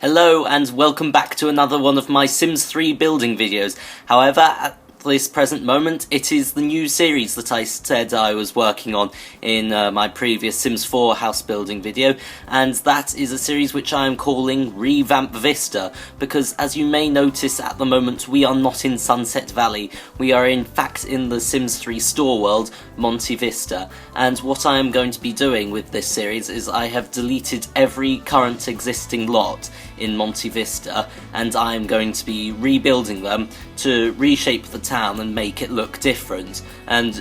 Hello and welcome back to another one of my Sims 3 building videos. However, at this present moment, it is the new series that I said I was working on in my previous Sims 4 house building video, and that is a series which I am calling Revamp Vista, because as you may notice at the moment we are not in Sunset Valley, we are in fact in the Sims 3 store world, Monte Vista, and what I am going to be doing with this series is I have deleted every current existing lot in Monte Vista, and I am going to be rebuilding them to reshape the town and make it look different, and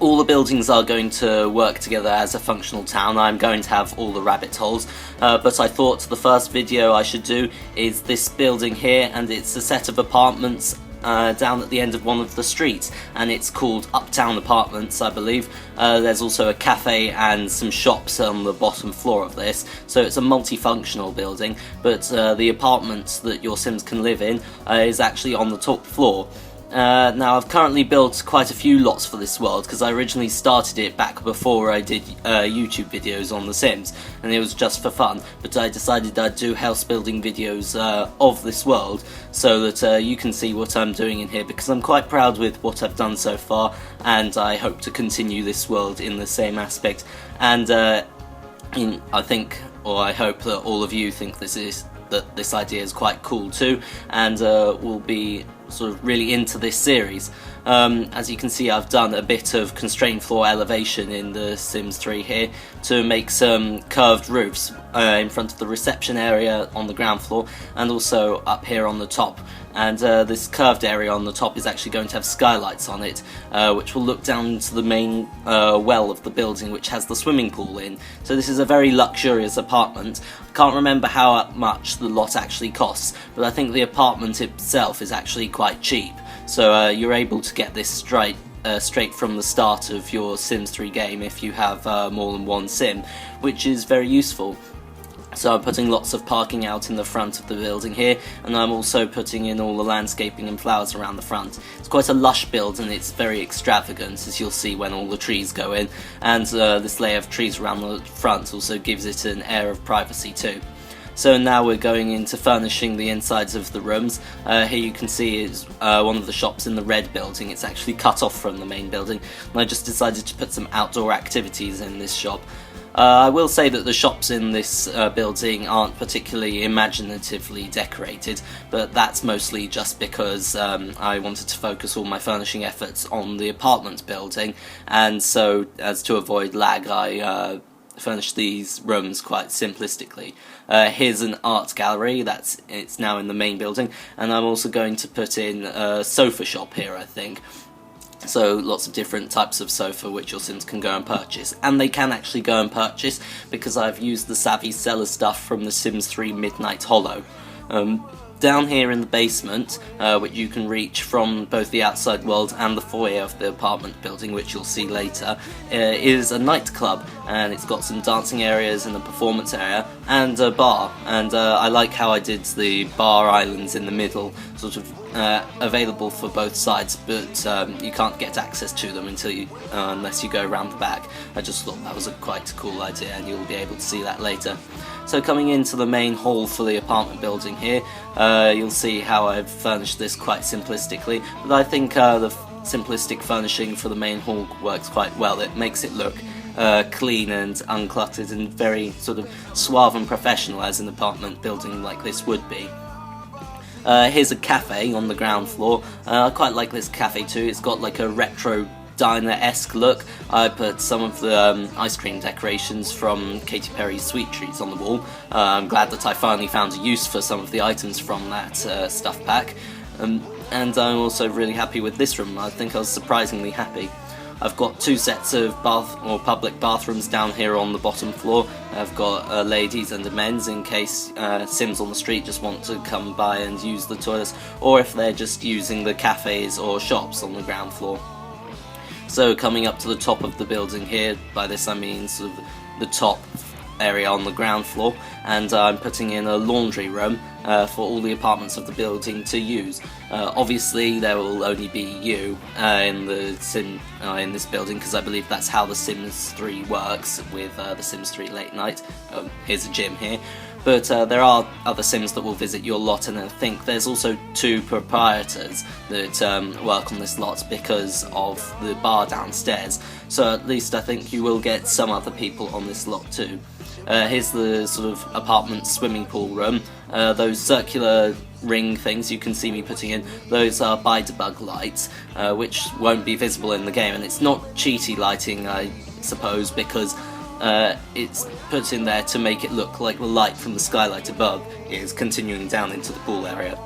all the buildings are going to work together as a functional town. I'm going to have all the rabbit holes, but I thought the first video I should do is this building here, and it's a set of apartments down at the end of one of the streets, and it's called Uptown Apartments, I believe. There's also a cafe and some shops on the bottom floor of this, so it's a multifunctional building, but the apartments that your Sims can live in is actually on the top floor. Now I've currently built quite a few lots for this world because I originally started it back before I did YouTube videos on The Sims, and it was just for fun, but I decided I'd do house building videos of this world so that you can see what I'm doing in here, because I'm quite proud with what I've done so far, and I hope to continue this world in the same aspect, and I think, or I hope that all of you think that this idea is quite cool too, and will be sort of really into this series. As you can see, I've done a bit of constrained floor elevation in the Sims 3 here to make some curved roofs in front of the reception area on the ground floor, and also up here on the top. And this curved area on the top is actually going to have skylights on it, which will look down into the main well of the building, which has the swimming pool in. So this is a very luxurious apartment. I can't remember how much the lot actually costs, but I think the apartment itself is actually quite cheap. So you're able to get this straight from the start of your Sims 3 game if you have more than one Sim, which is very useful. So I'm putting lots of parking out in the front of the building here, and I'm also putting in all the landscaping and flowers around the front. It's quite a lush build, and it's very extravagant, as you'll see when all the trees go in, and this layer of trees around the front also gives it an air of privacy too. So now we're going into furnishing the insides of the rooms. Here you can see is one of the shops in the red building. It's actually cut off from the main building, and I just decided to put some outdoor activities in this shop. I will say that the shops in this building aren't particularly imaginatively decorated, but that's mostly just because I wanted to focus all my furnishing efforts on the apartment building, and so as to avoid lag I furnish these rooms quite simplistically. Here's an art gallery, it's now in the main building, and I'm also going to put in a sofa shop here, I think. So lots of different types of sofa which your Sims can go and purchase, and they can actually go and purchase because I've used the Savvy Seller stuff from the Sims 3 Midnight Hollow. Down here in the basement, which you can reach from both the outside world and the foyer of the apartment building, which you'll see later, is a nightclub, and it's got some dancing areas and a performance area and a bar, and I like how I did the bar islands in the middle, sort of available for both sides, but you can't get access to them unless you go around the back. I just thought that was a quite cool idea, and you'll be able to see that later. So coming into the main hall for the apartment building here, you'll see how I've furnished this quite simplistically, but I think the simplistic furnishing for the main hall works quite well. It makes it look clean and uncluttered and very sort of suave and professional, as an apartment building like this would be. Here's a cafe on the ground floor. I quite like this cafe too. It's got like a retro diner-esque look. I put some of the ice cream decorations from Katy Perry's Sweet Treats on the wall. I'm glad that I finally found a use for some of the items from that stuff pack. And I'm also really happy with this room. I think I was surprisingly happy. I've got two sets of public bathrooms down here on the bottom floor. I've got a ladies and a men's in case Sims on the street just want to come by and use the toilets, or if they're just using the cafes or shops on the ground floor. So coming up to the top of the building here, by this I mean sort of the top area on the ground floor, and I'm putting in a laundry room for all the apartments of the building to use. Obviously there will only be you in this building, because I believe that's how The Sims 3 works with The Sims 3 Late Night. Here's a gym here. but there are other Sims that will visit your lot, and I think there's also 2 proprietors that work on this lot because of the bar downstairs, so at least I think you will get some other people on this lot too. Here's the sort of apartment swimming pool room. Those circular ring things you can see me putting in, those are by-debug lights, which won't be visible in the game, and it's not cheaty lighting, I suppose, because it's put in there to make it look like the light from the skylight above is continuing down into the pool area.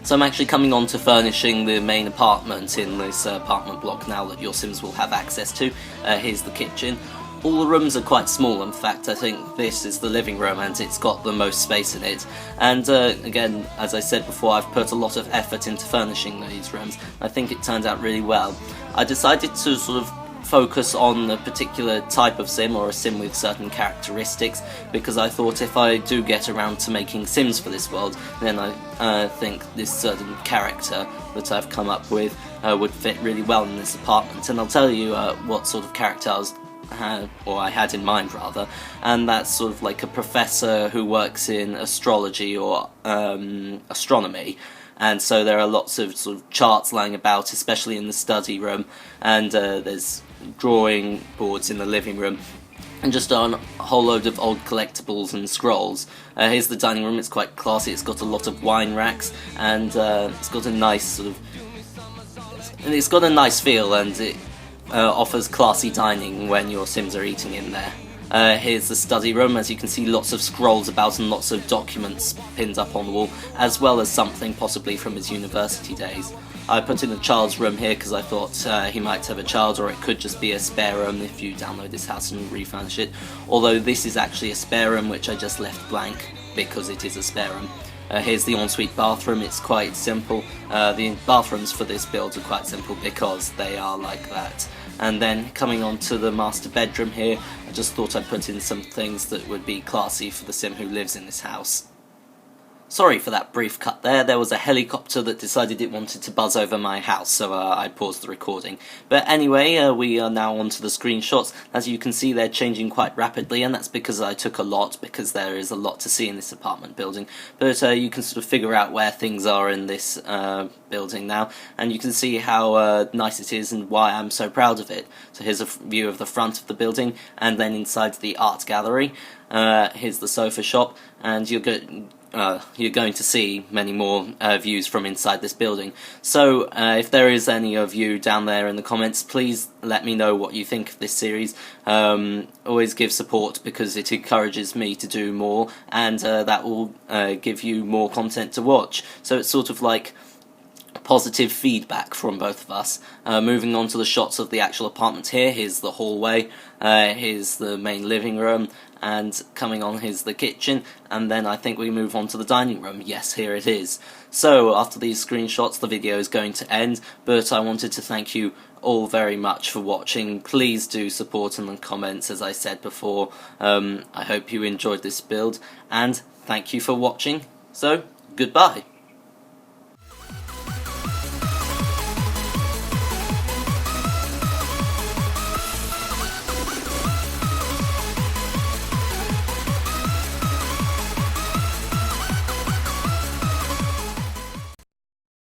So I'm actually coming on to furnishing the main apartment in this apartment block now that your Sims will have access to. Here's the kitchen. All the rooms are quite small. In fact, I think this is the living room and it's got the most space in it. And again, as I said before, I've put a lot of effort into furnishing these rooms. I think it turned out really well. I decided to sort of focus on a particular type of Sim, or a Sim with certain characteristics, because I thought if I do get around to making Sims for this world, then I think this certain character that I've come up with would fit really well in this apartment. And I'll tell you what sort of character I had in mind rather, and that's sort of like a professor who works in astrology or astronomy. And so there are lots of sort of charts lying about, especially in the study room, and there's drawing boards in the living room, and just a whole load of old collectibles and scrolls. Here's the dining room. It's quite classy. It's got a lot of wine racks, and it's got a nice sort of, it's got a nice feel, and it offers classy dining when your Sims are eating in there. Here's the study room. As you can see, lots of scrolls about and lots of documents pinned up on the wall, as well as something possibly from his university days. I put in a child's room here because I thought he might have a child, or it could just be a spare room if you download this house and refurnish it. Although this is actually a spare room which I just left blank because it is a spare room. Here's the ensuite bathroom. It's quite simple. The bathrooms for this build are quite simple because they are like that. And then coming on to the master bedroom here, I just thought I'd put in some things that would be classy for the Sim who lives in this house. Sorry for that brief cut there. There was a helicopter that decided it wanted to buzz over my house, so I paused the recording. But anyway, we are now onto the screenshots. As you can see, they're changing quite rapidly, and that's because I took a lot, because there is a lot to see in this apartment building. But you can sort of figure out where things are in this building now, and you can see how nice it is and why I'm so proud of it. So here's a view of the front of the building, and then inside the art gallery. Here's the sofa shop, and you're going to see many more views from inside this building. So if there is any of you down there in the comments, please let me know what you think of this series. Always give support because it encourages me to do more, and that will give you more content to watch. So it's sort of like positive feedback from both of us. Moving on to the shots of the actual apartment here, here's the hallway, here's the main living room, and coming on here's the kitchen, and then I think we move on to the dining room. Yes, here it is. So after these screenshots the video is going to end, but I wanted to thank you all very much for watching. Please do support in the comments, as I said before. I hope you enjoyed this build, and thank you for watching. So, goodbye.